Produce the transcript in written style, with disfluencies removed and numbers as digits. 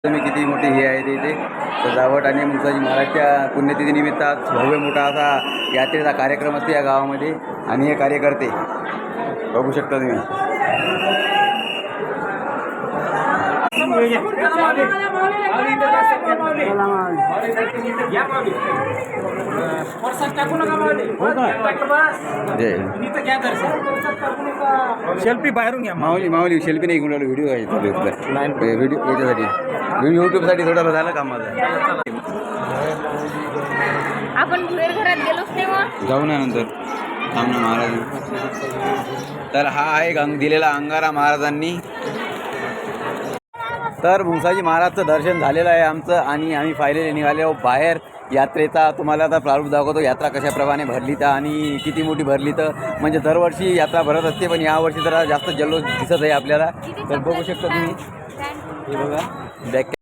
तुम्ही किती मोठी ही आहे इथे सजावट आणि मुसाजी महाराजच्या पुण्यतिथीनिमित्त आज भव्य मोठा असा यात्रेचा कार्यक्रम असतो या गावामध्ये आणि हे कार्यकर्ते बघू शकता तुम्ही. सेल्फी बाहेरून घ्या. माऊली माऊली सेल्फी नाही घेऊन व्हिडिओ आहे व्हिडिओ याच्यासाठी यूट्यूबसाठी थोडं झालं का माझं. आपण भुरेर घरात गेलोच नाही मग जाऊ ना नंतर थांब ना महाराज. तर हा आहे दिलेला अंगारा महाराजांनी. तर मुसाजी महाराजचं दर्शन झालेलं आहे आमचं आणि आम्ही फायनली निघाले बाहेर यात्रेचा. तुम्हाला आता प्रारूप दाखवतो यात्रा कशाप्रमाणे भरली तर आणि किती मोठी भरली तर. म्हणजे दरवर्षी यात्रा भरत असते पण यावर्षी जरा जास्त जल्लोष दिसत आहे आपल्याला. तर बघू शकता तुम्ही हे बघा बॅक